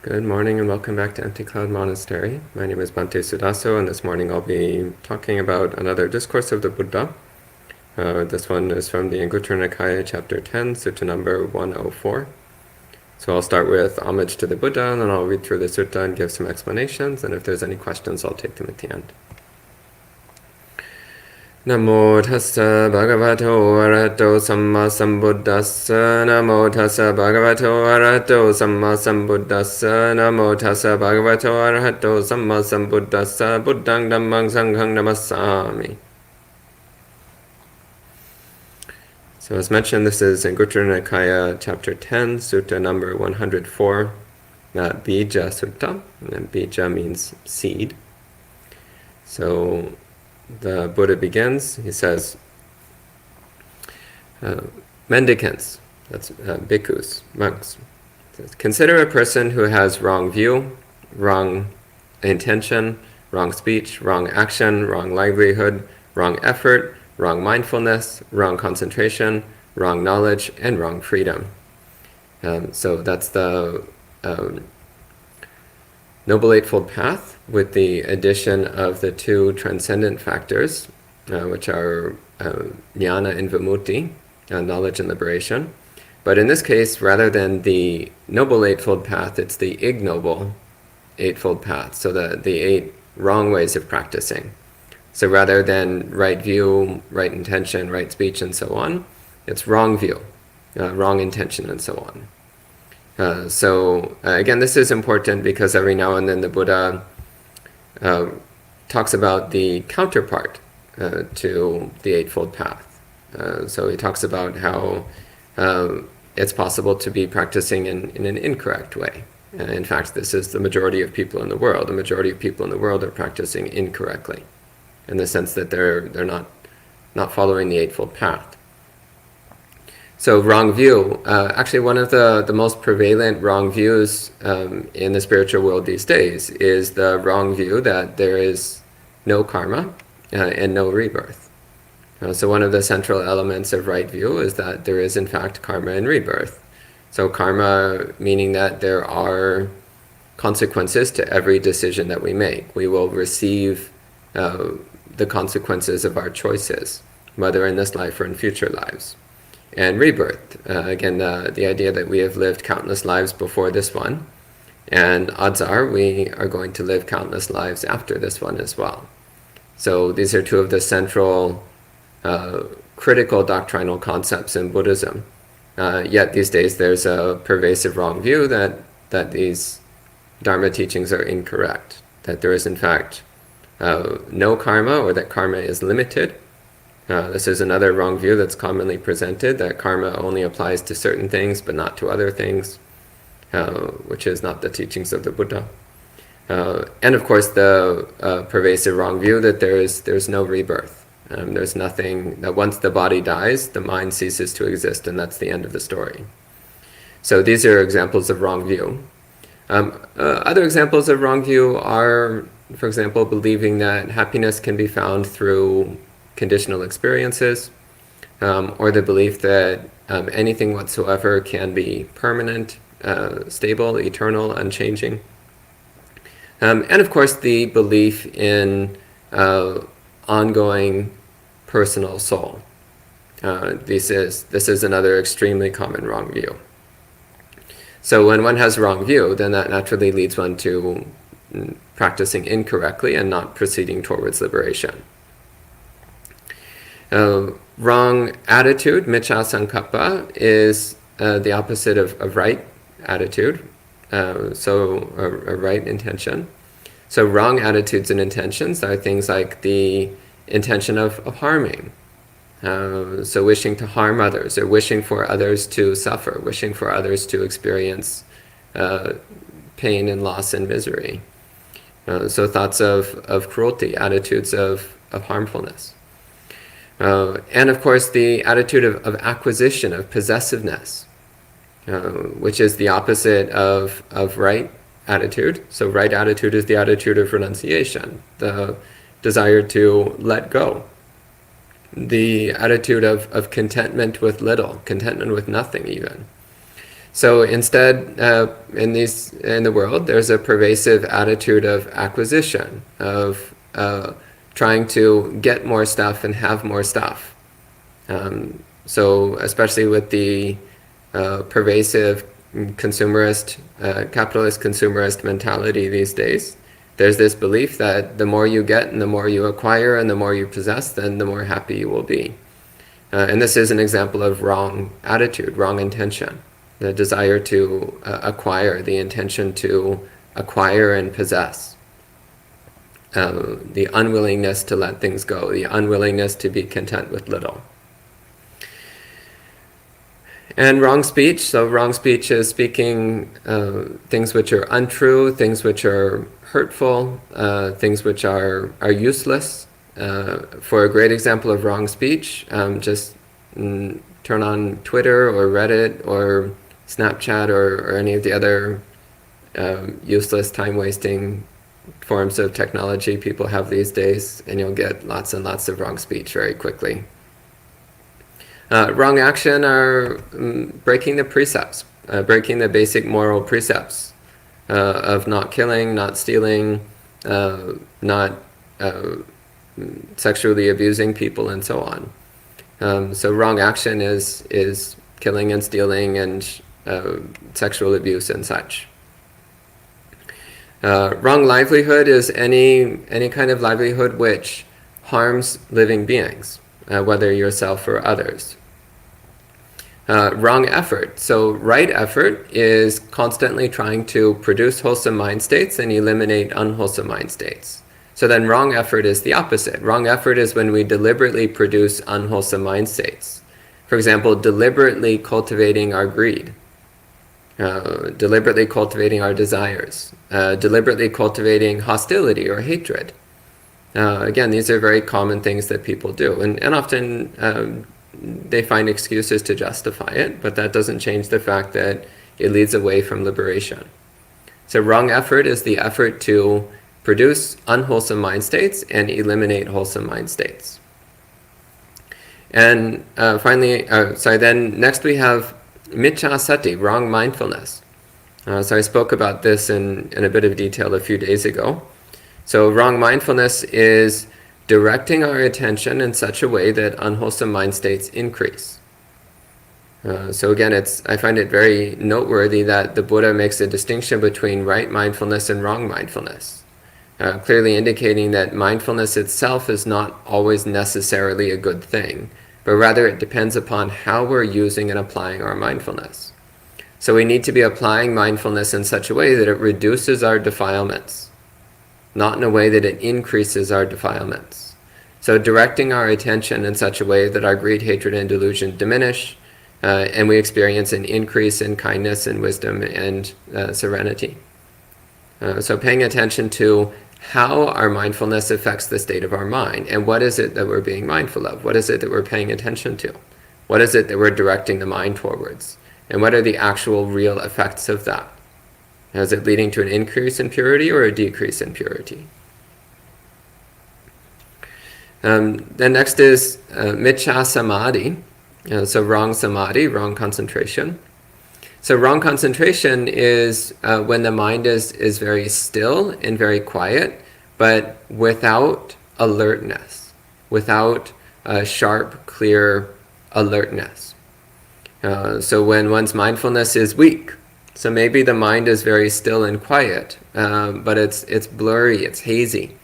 Good morning and welcome back to Empty Cloud Monastery. My name is Bhante Suddhaso, and this morning I'll be talking about another discourse of the Buddha. This one is from the Anguttara Nikaya, chapter 10, sutta number 104. So I'll start with homage to the Buddha, and then I'll read through the sutta and give some explanations, and if there's any questions, I'll take them at the end. Namo tassa bhagavato arahato samma sambuddhassa. Namo tassa bhagavato arahato samma sambuddhassa. Namo tassa bhagavato arahato samma sambuddhassa. Buddhang dhammang sanghang namassami. So as mentioned, this is Anguttara Nikaya, chapter 10, sutta number 104, Bīja Sutta, and Bīja means seed. So the Buddha begins, he says, mendicants, that's bhikkhus, monks, says, consider a person who has wrong view, wrong intention, wrong speech, wrong action, wrong livelihood, wrong effort, wrong mindfulness, wrong concentration, wrong knowledge, and wrong freedom. So that's the Noble Eightfold Path, with the addition of the two transcendent factors, which are jnana and vimutti, knowledge and liberation. But in this case, rather than the Noble Eightfold Path, it's the ignoble Eightfold Path, so the 8 wrong ways of practicing. So rather than right view, right intention, right speech, and so on, it's wrong view, wrong intention, and so on. Again, this is important because every now and then the Buddha talks about the counterpart to the Eightfold Path. So he talks about how it's possible to be practicing in an incorrect way. In fact, this is the majority of people in the world. The majority of people in the world are practicing incorrectly, in the sense that they're not following the Eightfold Path. So wrong view, actually one of the most prevalent wrong views in the spiritual world these days is the wrong view that there is no karma and no rebirth. So one of the central elements of right view is that there is in fact karma and rebirth. So karma meaning that there are consequences to every decision that we make. We will receive the consequences of our choices, whether in this life or in future lives. And rebirth, again, the idea that we have lived countless lives before this one, and odds are we are going to live countless lives after this one as well. So these are two of the central critical doctrinal concepts in Buddhism. Yet these days there's a pervasive wrong view that these Dharma teachings are incorrect, that there is in fact no karma, or that karma is limited. This is another wrong view that's commonly presented, that karma only applies to certain things but not to other things, which is not the teachings of the Buddha. And of course the pervasive wrong view that there's no rebirth. There's nothing, that once the body dies, the mind ceases to exist, and that's the end of the story. So these are examples of wrong view. Other examples of wrong view are, for example, believing that happiness can be found through conditional experiences, or the belief that anything whatsoever can be permanent, stable, eternal, unchanging. And of course the belief in ongoing personal soul. This is another extremely common wrong view. So when one has wrong view, then that naturally leads one to practicing incorrectly and not proceeding towards liberation. Wrong attitude, miccha sankappa, is the opposite of right attitude, so a right intention. So wrong attitudes and intentions are things like the intention of harming, so wishing to harm others, or wishing for others to suffer, wishing for others to experience pain and loss and misery. So thoughts of cruelty, attitudes of harmfulness. And of course the attitude of acquisition, of possessiveness, which is the opposite of right attitude. So right attitude is the attitude of renunciation, the desire to let go, the attitude of contentment with little, contentment with nothing even. So instead, in the world, there's a pervasive attitude of acquisition, of trying to get more stuff and have more stuff. So especially with the pervasive consumerist, capitalist consumerist mentality these days, there's this belief that the more you get and the more you acquire and the more you possess, then the more happy you will be. And this is an example of wrong attitude, wrong intention. The desire to acquire, the intention to acquire and possess. The unwillingness to let things go, the unwillingness to be content with little. And wrong speech. So wrong speech is speaking things which are untrue, things which are hurtful, things which are useless. For a great example of wrong speech, just turn on Twitter or Reddit or Snapchat or any of the other useless, time-wasting forms of technology people have these days, and you'll get lots and lots of wrong speech very quickly. Wrong action are breaking the precepts, breaking the basic moral precepts of not killing, not stealing, not sexually abusing people, and so on. So wrong action is killing and stealing and sexual abuse and such. Wrong livelihood is any kind of livelihood which harms living beings, whether yourself or others. Wrong effort. So right effort is constantly trying to produce wholesome mind states and eliminate unwholesome mind states. So then wrong effort is the opposite. Wrong effort is when we deliberately produce unwholesome mind states. For example, deliberately cultivating our greed, deliberately cultivating our desires, deliberately cultivating hostility or hatred. Again, these are very common things that people do, and often they find excuses to justify it, but that doesn't change the fact that it leads away from liberation. So wrong effort is the effort to produce unwholesome mind states and eliminate wholesome mind states. And then next we have miccha sati, wrong mindfulness. So I spoke about this in a bit of detail a few days ago. So wrong mindfulness is directing our attention in such a way that unwholesome mind states increase. So again, I find it very noteworthy that the Buddha makes a distinction between right mindfulness and wrong mindfulness, clearly indicating that mindfulness itself is not always necessarily a good thing, but rather it depends upon how we're using and applying our mindfulness. So we need to be applying mindfulness in such a way that it reduces our defilements, not in a way that it increases our defilements. So directing our attention in such a way that our greed, hatred, and delusion diminish, and we experience an increase in kindness and wisdom and serenity. So paying attention to how our mindfulness affects the state of our mind, and what is it that we're being mindful of? What is it that we're paying attention to? What is it that we're directing the mind towards? And what are the actual real effects of that? Is it leading to an increase in purity or a decrease in purity? Then next is miccha samadhi. So wrong samadhi, wrong concentration. So wrong concentration is when the mind is very still and very quiet, but without alertness, without sharp, clear alertness. So when one's mindfulness is weak, so maybe the mind is very still and quiet, but it's blurry, it's hazy,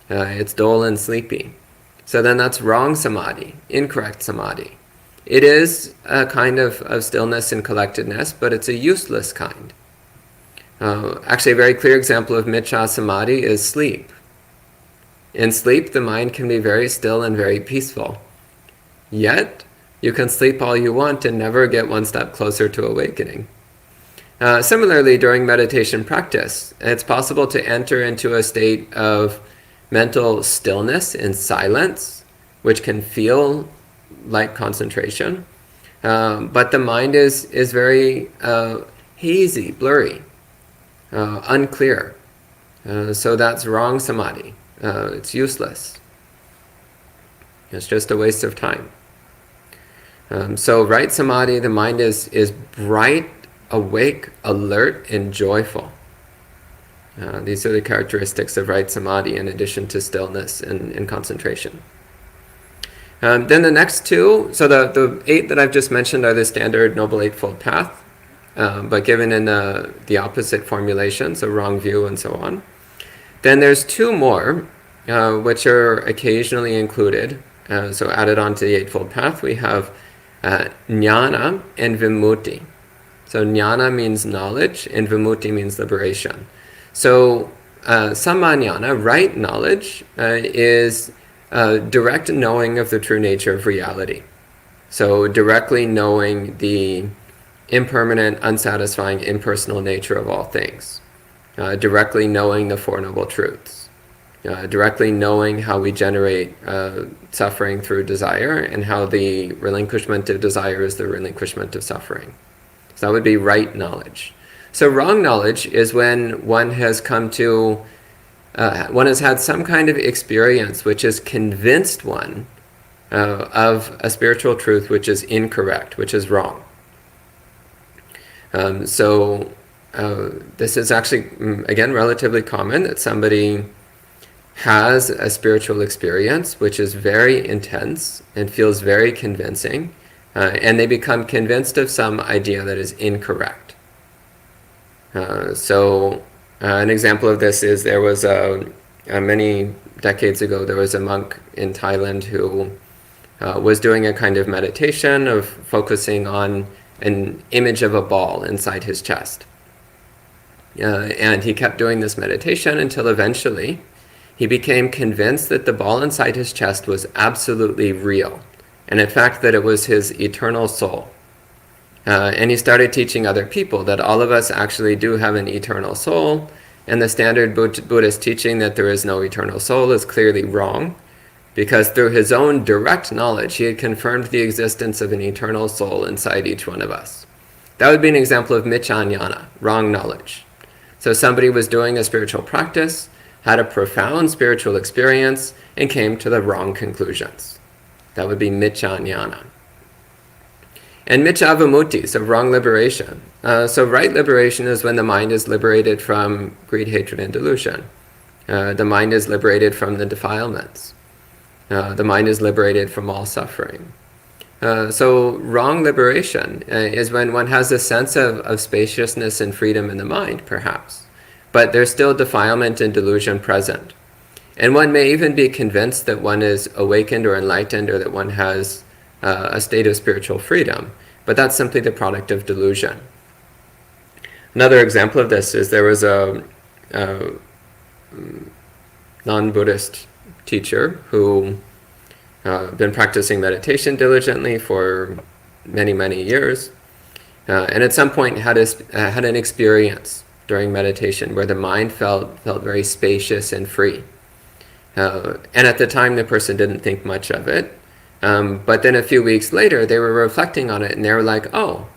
it's dull and sleepy. So then that's wrong samadhi, incorrect samadhi. It is a kind of stillness and collectedness, but it's a useless kind. Actually, a very clear example of miccha samadhi is sleep. In sleep, the mind can be very still and very peaceful. Yet, you can sleep all you want and never get one step closer to awakening. Similarly, during meditation practice, it's possible to enter into a state of mental stillness and silence, which can feel like concentration, but the mind is very hazy, blurry, unclear. So that's wrong samadhi. It's useless. It's just a waste of time. So right samadhi, the mind is bright awake, alert, and joyful. These are the characteristics of right samadhi in addition to stillness and concentration. Then the next two, so the 8 that I've just mentioned are the standard Noble Eightfold Path, but given in the opposite formulation, so wrong view and so on. Then there's 2 more, which are occasionally included. So added on to the Eightfold Path, we have jnana and vimutti. So jnana means knowledge, and vimutti means liberation. So sammajnana, right knowledge, is direct knowing of the true nature of reality. So directly knowing the impermanent, unsatisfying, impersonal nature of all things. Directly knowing the Four Noble Truths. Directly knowing how we generate suffering through desire, and how the relinquishment of desire is the relinquishment of suffering. So that would be right knowledge. So wrong knowledge is when one has come to, one has had some kind of experience which has convinced one of a spiritual truth which is incorrect, which is wrong. This is actually, again, relatively common, that somebody has a spiritual experience which is very intense and feels very convincing, and they become convinced of some idea that is incorrect. An example of this is there was many decades ago, there was a monk in Thailand who was doing a kind of meditation of focusing on an image of a ball inside his chest. And he kept doing this meditation until eventually he became convinced that the ball inside his chest was absolutely real, and in fact that it was his eternal soul. And he started teaching other people that all of us actually do have an eternal soul, and the standard Buddhist teaching that there is no eternal soul is clearly wrong, because through his own direct knowledge he had confirmed the existence of an eternal soul inside each one of us. That would be an example of micchajnana, wrong knowledge. So somebody was doing a spiritual practice, had a profound spiritual experience, and came to the wrong conclusions. That would be micchajnana. And miccha-vimutti, so wrong liberation. So right liberation is when the mind is liberated from greed, hatred, and delusion. The mind is liberated from the defilements. The mind is liberated from all suffering. So wrong liberation is when one has a sense of spaciousness and freedom in the mind, perhaps, but there's still defilement and delusion present. And one may even be convinced that one is awakened or enlightened, or that one has a state of spiritual freedom, but that's simply the product of delusion. Another example of this is there was a non-Buddhist teacher who been practicing meditation diligently for many, many years, and at some point had an experience during meditation where the mind felt very spacious and free. And at the time the person didn't think much of it, but then a few weeks later they were reflecting on it, and they were like, oh,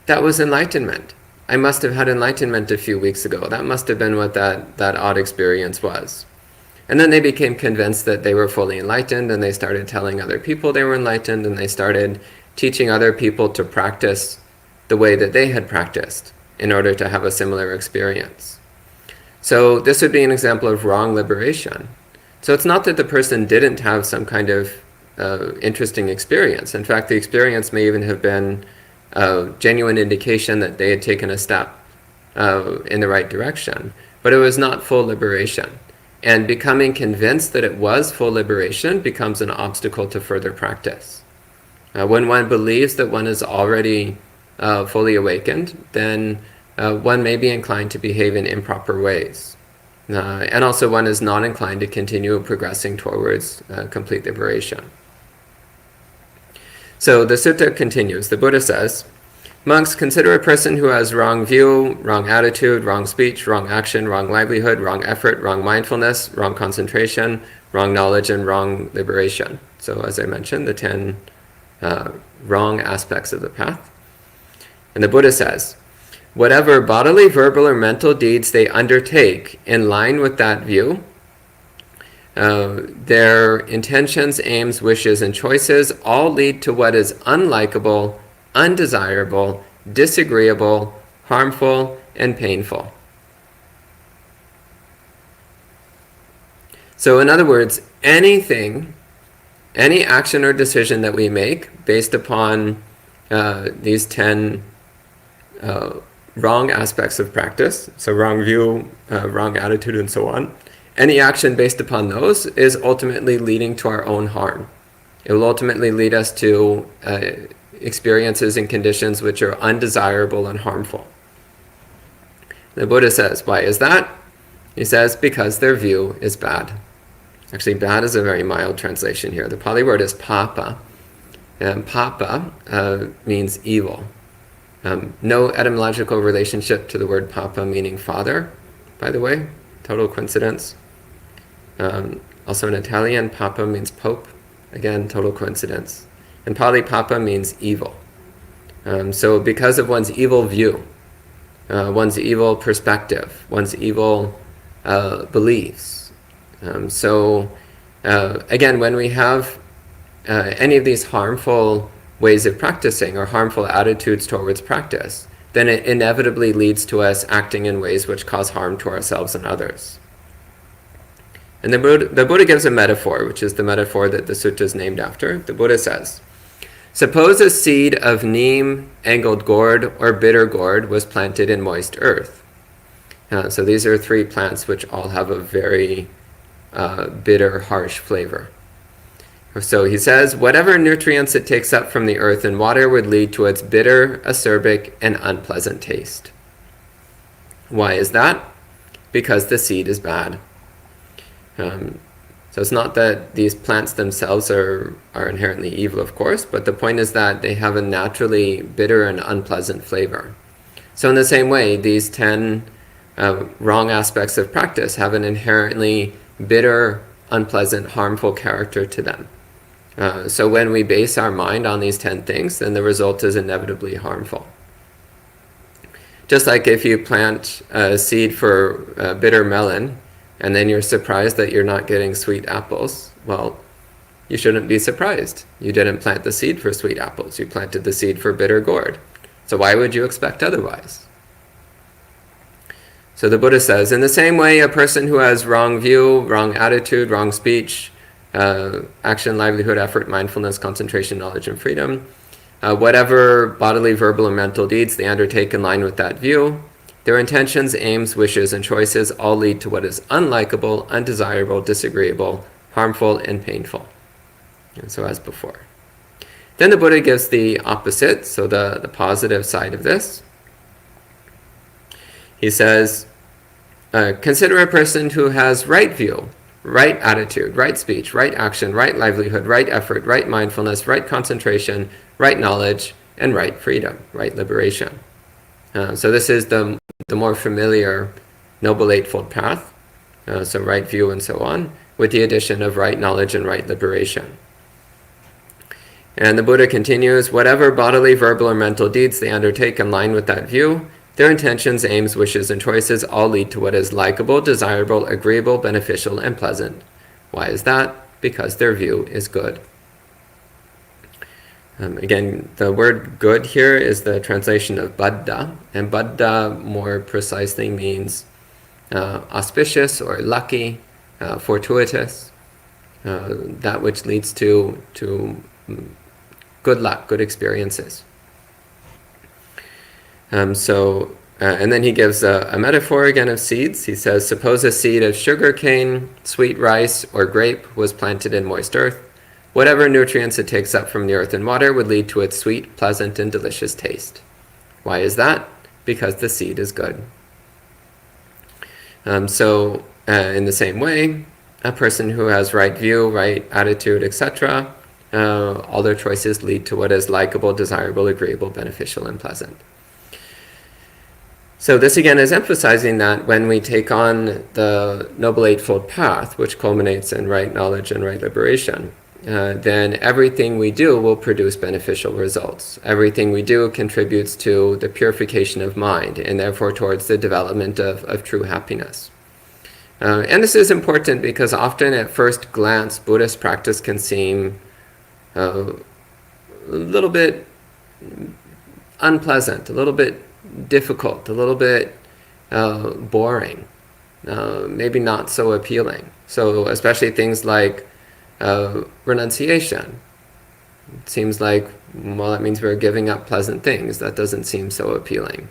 that was enlightenment. I must have had enlightenment a few weeks ago. That must have been what that odd experience was. And then they became convinced that they were fully enlightened, and they started telling other people they were enlightened, and they started teaching other people to practice the way that they had practiced in order to have a similar experience. So this would be an example of wrong liberation. So it's not that the person didn't have some kind of interesting experience. In fact, the experience may even have been a genuine indication that they had taken a step in the right direction, but it was not full liberation. And becoming convinced that it was full liberation becomes an obstacle to further practice. When one believes that one is already fully awakened, then one may be inclined to behave in improper ways. And also one is not inclined to continue progressing towards complete liberation. So the sutta continues. The Buddha says, monks, consider a person who has wrong view, wrong attitude, wrong speech, wrong action, wrong livelihood, wrong effort, wrong mindfulness, wrong concentration, wrong knowledge, and wrong liberation. So as I mentioned, the 10 wrong aspects of the path. And the Buddha says, whatever bodily, verbal, or mental deeds they undertake in line with that view, their intentions, aims, wishes, and choices all lead to what is unlikable, undesirable, disagreeable, harmful, and painful. So in other words, any action or decision that we make based upon these 10 wrong aspects of practice, so wrong view, wrong attitude, and so on, any action based upon those is ultimately leading to our own harm. It will ultimately lead us to experiences and conditions which are undesirable and harmful. The Buddha says, why is that? He says, because their view is bad. Actually, bad is a very mild translation here. The Pali word is papa, and papa means evil. No etymological relationship to the word papa meaning father, by the way, total coincidence. Also in Italian, papa means pope, again, total coincidence. In Pali, papa means evil. So because of one's evil view, one's evil perspective, one's evil beliefs. Again, when we have any of these harmful ways of practicing or harmful attitudes towards practice, then it inevitably leads to us acting in ways which cause harm to ourselves and others. And the Buddha gives a metaphor, which is the metaphor that the sutta is named after. The Buddha says, suppose a seed of neem, angled gourd, or bitter gourd was planted in moist earth. So these are 3 plants which all have a very bitter, harsh flavor. So he says, whatever nutrients it takes up from the earth and water would lead to its bitter, acerbic, and unpleasant taste. Why is that? Because the seed is bad. So it's not that these plants themselves are inherently evil, of course, but the point is that they have a naturally bitter and unpleasant flavor. So in the same way, these 10 wrong aspects of practice have an inherently bitter, unpleasant, harmful character to them. So when we base our mind on these 10 things, then the result is inevitably harmful. Just like if you plant a seed for a bitter melon, and then you're surprised that you're not getting sweet apples, well, you shouldn't be surprised. You didn't plant the seed for sweet apples. You planted the seed for bitter gourd. So why would you expect otherwise? So the Buddha says, in the same way, a person who has wrong view, wrong attitude, wrong speech, action, livelihood, effort, mindfulness, concentration, knowledge, and freedom, whatever bodily, verbal, or mental deeds they undertake in line with that view, their intentions, aims, wishes, and choices all lead to what is unlikable, undesirable, disagreeable, harmful, and painful. And so as before. Then the Buddha gives the opposite, so the positive side of this. He says, consider a person who has right view, right attitude, right speech, right action, right livelihood, right effort, right mindfulness, right concentration, right knowledge, and right freedom, right liberation. So this is the more familiar Noble Eightfold Path, so right view and so on, with the addition of right knowledge and right liberation. And the Buddha continues, whatever bodily, verbal, or mental deeds they undertake in line with that view, their intentions, aims, wishes, and choices all lead to what is likable, desirable, agreeable, beneficial, and pleasant. Why is that? Because their view is good. Again, the word good here is the translation of baddha, and baddha more precisely means auspicious or lucky, fortuitous, that which leads to good luck, good experiences. And then he gives a metaphor again of seeds. He says, suppose a seed of sugar cane, sweet rice, or grape was planted in moist earth. Whatever nutrients it takes up from the earth and water would lead to its sweet, pleasant, and delicious taste. Why is that? Because the seed is good. In the same way, a person who has right view, right attitude, etc., all their choices lead to what is likable, desirable, agreeable, beneficial, and pleasant. So this again is emphasizing that when we take on the Noble Eightfold Path, which culminates in right knowledge and right liberation, then everything we do will produce beneficial results. Everything we do contributes to the purification of mind and therefore towards the development of true happiness. And this is important because often at first glance, Buddhist practice can seem a little bit unpleasant, a little bit difficult, a little bit boring, maybe not so appealing. So especially things like renunciation. It seems like, well, that means we're giving up pleasant things. That doesn't seem so appealing.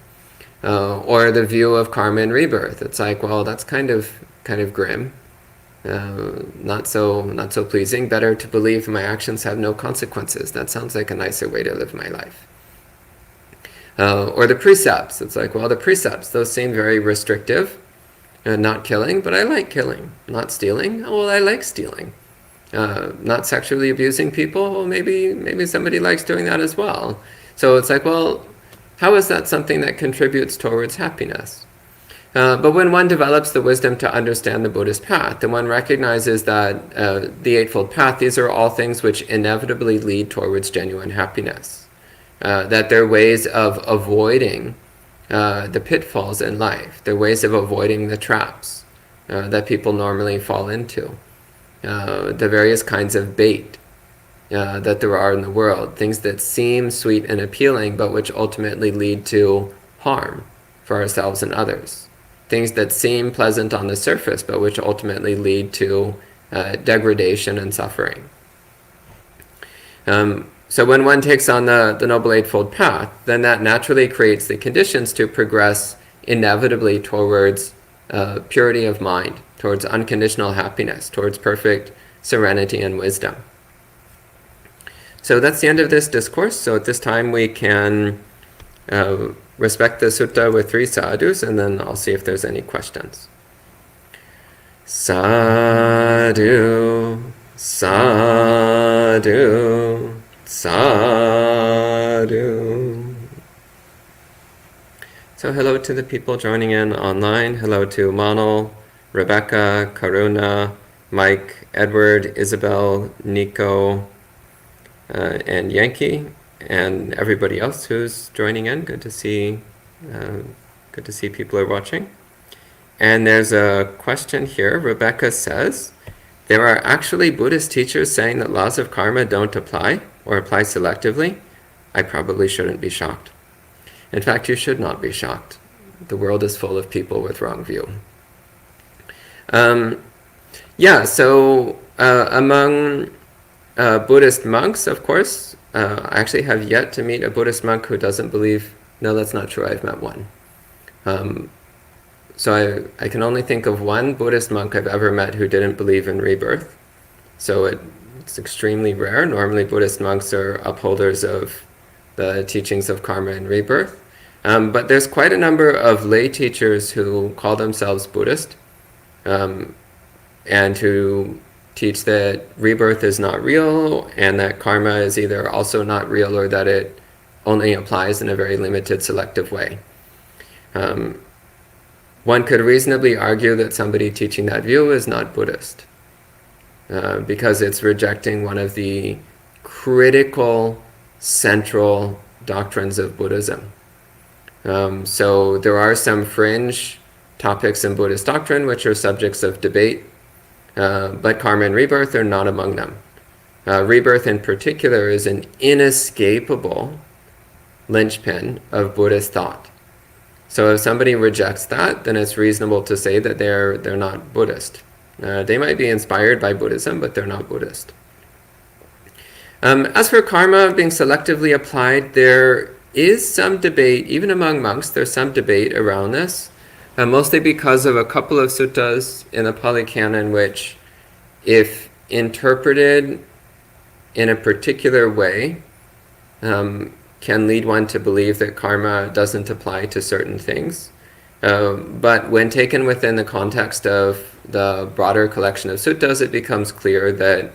Or the view of karma and rebirth. It's like, well, that's kind of grim. Not so pleasing. Better to believe my actions have no consequences. That sounds like a nicer way to live my life. Or the precepts. It's like, well, the precepts, those seem very restrictive. Not killing, but I like killing. Not stealing, well, I like stealing. Not sexually abusing people, well, maybe somebody likes doing that as well. So it's like, well, how is that something that contributes towards happiness? But when one develops the wisdom to understand the Buddhist path, then one recognizes that the Eightfold Path, these are all things which inevitably lead towards genuine happiness. That they're ways of avoiding the pitfalls in life. They're ways of avoiding the traps that people normally fall into. The various kinds of bait that there are in the world. Things that seem sweet and appealing, but which ultimately lead to harm for ourselves and others. Things that seem pleasant on the surface, but which ultimately lead to degradation and suffering. So when one takes on the Noble Eightfold Path, then that naturally creates the conditions to progress inevitably towards purity of mind, towards unconditional happiness, towards perfect serenity and wisdom. So that's the end of this discourse. So at this time we can respect the sutta with 3 sadhus, and then I'll see if there's any questions. Sadhu, sadhu, sadhu. So hello to the people joining in online. Hello to Manal, Rebecca, Karuna, Mike, Edward, Isabel, Nico, and Yankee, and everybody else who's joining in. Good to see people are watching. And there's a question here. Rebecca says, there are actually Buddhist teachers saying that laws of karma don't apply or apply selectively. I probably shouldn't be shocked. In fact, you should not be shocked. The world is full of people with wrong view. Among Buddhist monks, of course, I actually have yet to meet a Buddhist monk who doesn't believe. No, that's not true. I've met one. So I can only think of one Buddhist monk I've ever met who didn't believe in rebirth. So it's extremely rare. Normally Buddhist monks are upholders of the teachings of karma and rebirth. But there's quite a number of lay teachers who call themselves Buddhist and who teach that rebirth is not real and that karma is either also not real or that it only applies in a very limited, selective way. One could reasonably argue that somebody teaching that view is not Buddhist because it's rejecting one of the critical, central doctrines of Buddhism. So there are some fringe topics in Buddhist doctrine which are subjects of debate, but karma and rebirth are not among them. Rebirth in particular is an inescapable linchpin of Buddhist thought. So if somebody rejects that, then it's reasonable to say that they're not Buddhist. They might be inspired by Buddhism, but they're not Buddhist. As for karma being selectively applied, there is some debate, even among monks, there's some debate around this, mostly because of a couple of suttas in the Pali Canon which, if interpreted in a particular way, can lead one to believe that karma doesn't apply to certain things. But when taken within the context of the broader collection of suttas, it becomes clear that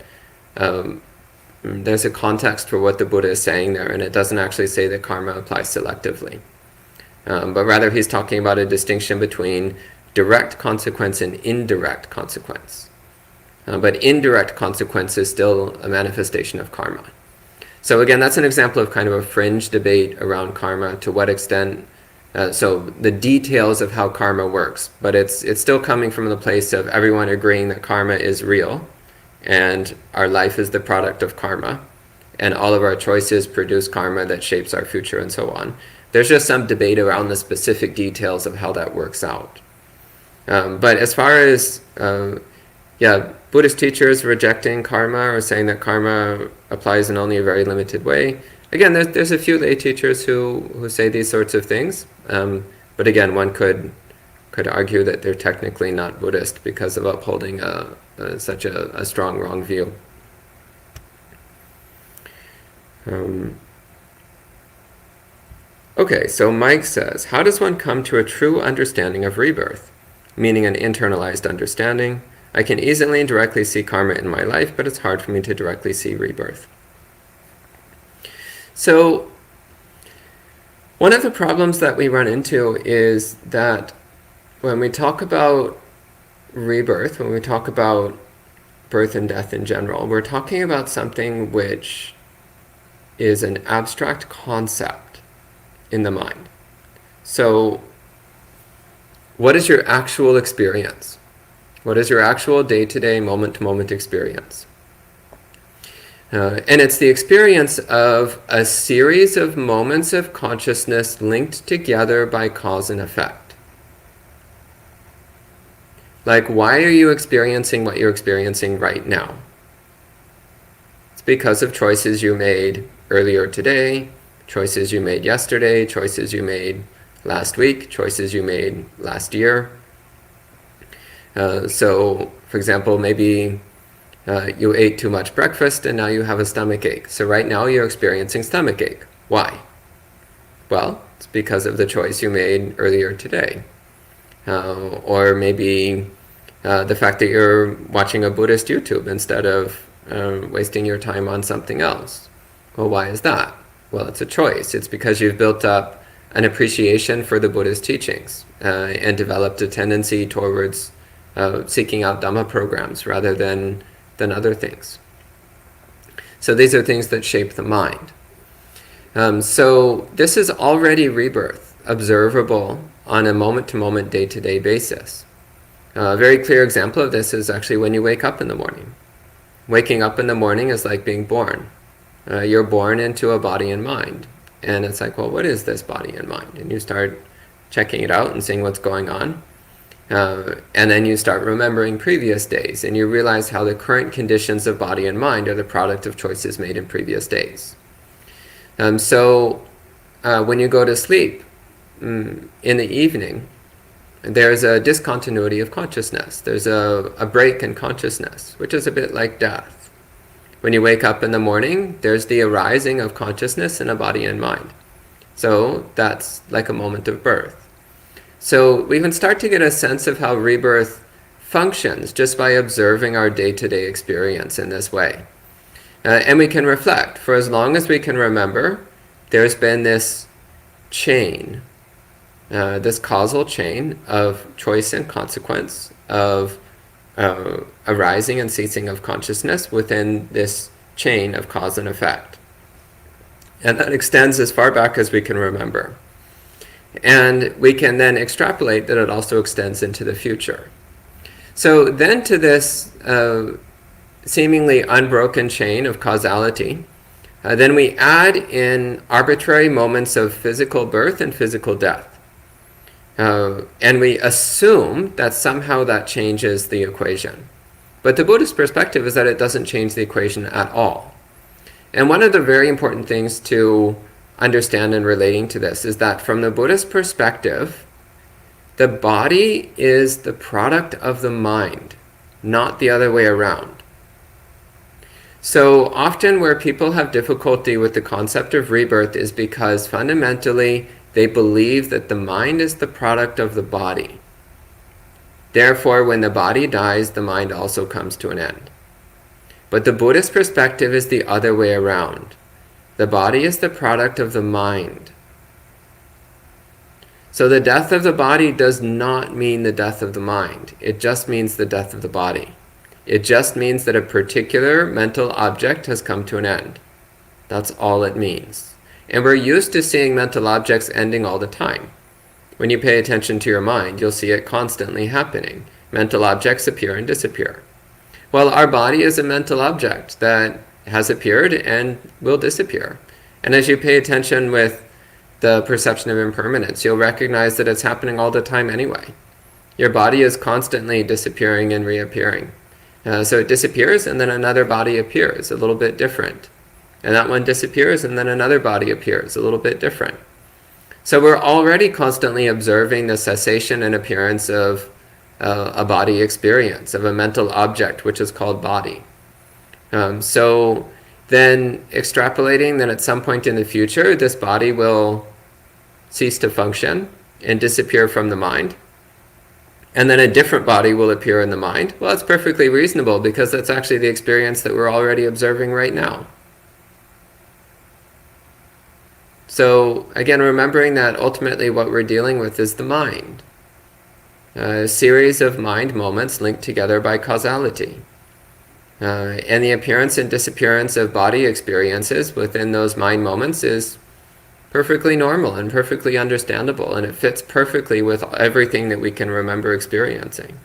there's a context for what the Buddha is saying there, and it doesn't actually say that karma applies selectively. But rather he's talking about a distinction between direct consequence and indirect consequence. But indirect consequence is still a manifestation of karma. So again, that's an example of kind of a fringe debate around karma, to what extent, so the details of how karma works, but it's still coming from the place of everyone agreeing that karma is real, and our life is the product of karma. and all of our choices produce karma that shapes our future and so on. There's just some debate around the specific details of how that works out. But as far as, Buddhist teachers rejecting karma or saying that karma applies in only a very limited way, again, there's a few lay teachers who say these sorts of things. But again, one could argue that they're technically not Buddhist because of upholding such a strong wrong view. Okay, so Mike says, how does one come to a true understanding of rebirth? Meaning an internalized understanding. I can easily and directly see karma in my life, but it's hard for me to directly see rebirth. So, one of the problems that we run into is that when we talk about rebirth, when we talk about birth and death in general, we're talking about something which is an abstract concept in the mind. So, what is your actual experience? What is your actual day-to-day, moment-to-moment experience? And it's the experience of a series of moments of consciousness linked together by cause and effect. Like, why are you experiencing what you're experiencing right now? It's because of choices you made earlier today, choices you made yesterday, choices you made last week, choices you made last year. So, for example, maybe you ate too much breakfast and now you have a stomach ache. So right now you're experiencing stomach ache. Why? Well, it's because of the choice you made earlier today. Or maybe the fact that you're watching a Buddhist YouTube instead of wasting your time on something else. Well, why is that? Well, it's a choice. It's because you've built up an appreciation for the Buddhist teachings and developed a tendency towards seeking out Dhamma programs rather than other things. So these are things that shape the mind. So this is already rebirth, observable on a moment-to-moment, day-to-day basis. A very clear example of this is actually when you wake up in the morning. Waking up in the morning is like being born. You're born into a body and mind. And it's like, well, what is this body and mind? And you start checking it out and seeing what's going on. And then you start remembering previous days, and you realize how the current conditions of body and mind are the product of choices made in previous days. So when you go to sleep in the evening, there's a discontinuity of consciousness. There's a break in consciousness, which is a bit like death. When you wake up in the morning, there's the arising of consciousness in a body and mind. So that's like a moment of birth. So we can start to get a sense of how rebirth functions just by observing our day-to-day experience in this way. And we can reflect. For as long as we can remember, there's been this chain, this causal chain of choice and consequence, of arising and ceasing of consciousness within this chain of cause and effect. And that extends as far back as we can remember. And we can then extrapolate that it also extends into the future. So then to this seemingly unbroken chain of causality, then we add in arbitrary moments of physical birth and physical death. And we assume that somehow that changes the equation. But the Buddhist perspective is that it doesn't change the equation at all. And one of the very important things to understand in relating to this is that from the Buddhist perspective, the body is the product of the mind, not the other way around. So often where people have difficulty with the concept of rebirth is because fundamentally they believe that the mind is the product of the body. Therefore, when the body dies, the mind also comes to an end. But the Buddhist perspective is the other way around. The body is the product of the mind. So the death of the body does not mean the death of the mind. It just means the death of the body. It just means that a particular mental object has come to an end. That's all it means. And we're used to seeing mental objects ending all the time. When you pay attention to your mind, you'll see it constantly happening. Mental objects appear and disappear. Well, our body is a mental object that has appeared and will disappear. And as you pay attention with the perception of impermanence, you'll recognize that it's happening all the time anyway. Your body is constantly disappearing and reappearing. So it disappears and then another body appears, a little bit different. And that one disappears and then another body appears, a little bit different. So we're already constantly observing the cessation and appearance of a body experience, of a mental object, which is called body. So then extrapolating that at some point in the future, this body will cease to function and disappear from the mind. And then a different body will appear in the mind. Well, it's perfectly reasonable because that's actually the experience that we're already observing right now. So again, remembering that ultimately what we're dealing with is the mind. A series of mind moments linked together by causality. And the appearance and disappearance of body experiences within those mind moments is perfectly normal and perfectly understandable, and it fits perfectly with everything that we can remember experiencing.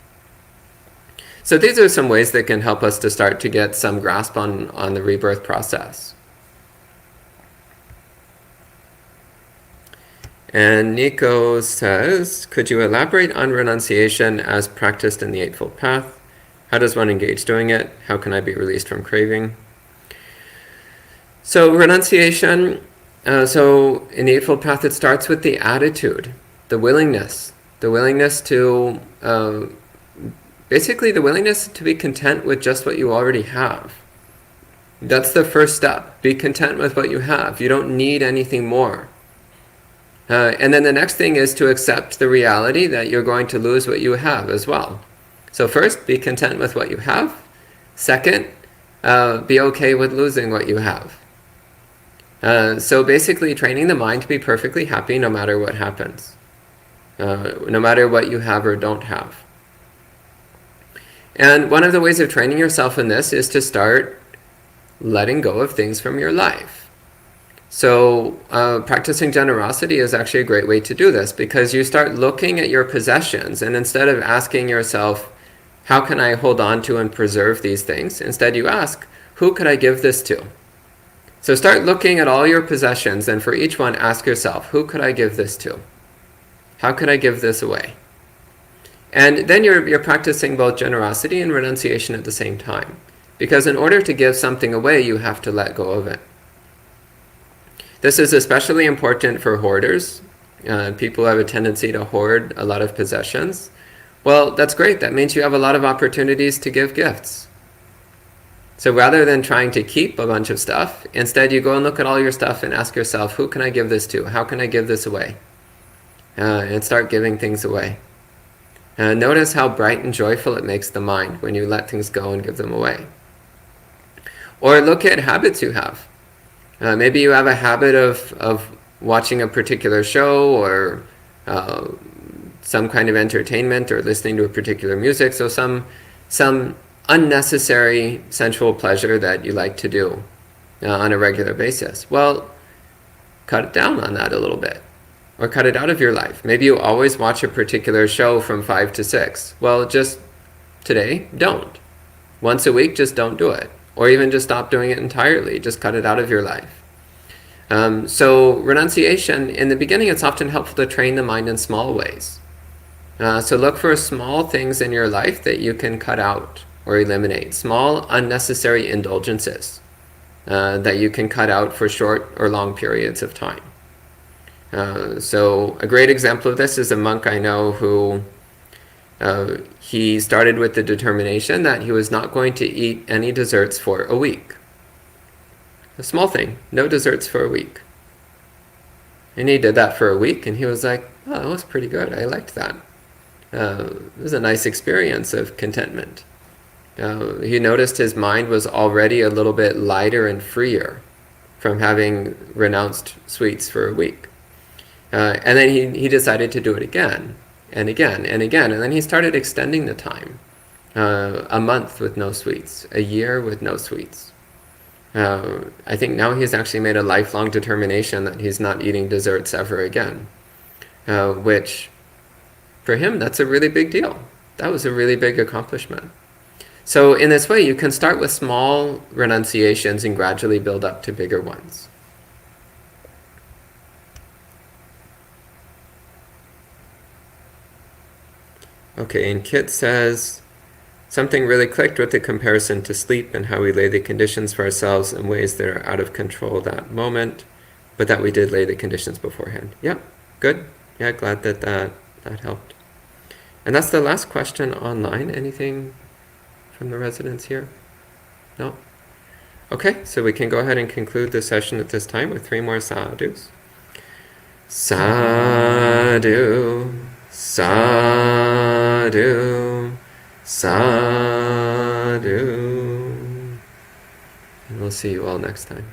So these are some ways that can help us to start to get some grasp on the rebirth process. And Nico says, could you elaborate on renunciation as practiced in the Eightfold Path? How does one engage doing it? How can I be released from craving? So renunciation, so in the Eightfold Path, it starts with the attitude, the willingness to, basically the willingness to be content with just what you already have. That's the first step. Be content with what you have. You don't need anything more. And then the next thing is to accept the reality that you're going to lose what you have as well. So first, be content with what you have. Second, be okay with losing what you have. So basically training the mind to be perfectly happy no matter what happens. No matter what you have or don't have. And one of the ways of training yourself in this is to start letting go of things from your life. So practicing generosity is actually a great way to do this, because you start looking at your possessions, and instead of asking yourself, how can I hold on to and preserve these things? Instead you ask, who could I give this to? So start looking at all your possessions, and for each one ask yourself, who could I give this to? How could I give this away? And then you're practicing both generosity and renunciation at the same time. Because in order to give something away, you have to let go of it. This is especially important for hoarders. People who have a tendency to hoard a lot of possessions. Well, that's great. That means you have a lot of opportunities to give gifts. So rather than trying to keep a bunch of stuff, instead you go and look at all your stuff and ask yourself, who can I give this to? How can I give this away? And start giving things away. Notice how bright and joyful it makes the mind when you let things go and give them away. Or look at habits you have. Maybe you have a habit of watching a particular show or some kind of entertainment or listening to a particular music, so some unnecessary sensual pleasure that you like to do on a regular basis. Well, cut down on that a little bit, or cut it out of your life. Maybe you always watch a particular show from 5 to 6. Well, just today, don't. Once a week, just don't do it. Or even just stop doing it entirely. Just cut it out of your life. So renunciation, in the beginning, it's often helpful to train the mind in small ways. So look for small things in your life that you can cut out or eliminate. Small, unnecessary indulgences that you can cut out for short or long periods of time. So a great example of this is a monk I know who he started with the determination that he was not going to eat any desserts for a week. A small thing, no desserts for a week. And he did that for a week, and he was like, oh, that was pretty good. I liked that. It was a nice experience of contentment. He noticed his mind was already a little bit lighter and freer from having renounced sweets for a week. And then he decided to do it again. And again, and again. And then he started extending the time. A month with no sweets. A year with no sweets. I think now he's actually made a lifelong determination that he's not eating desserts ever again. Which, for him, that's a really big deal. That was a really big accomplishment. So in this way, you can start with small renunciations and gradually build up to bigger ones. Okay, and Kit says, something really clicked with the comparison to sleep and how we lay the conditions for ourselves in ways that are out of control that moment, but that we did lay the conditions beforehand. Yeah, good. Yeah, glad that that helped. And that's the last question online. Anything from the residents here? No? Okay, so we can go ahead and conclude the session at this time with 3 more sadhus. Sadhu, sadhu, sadhu. And we'll see you all next time.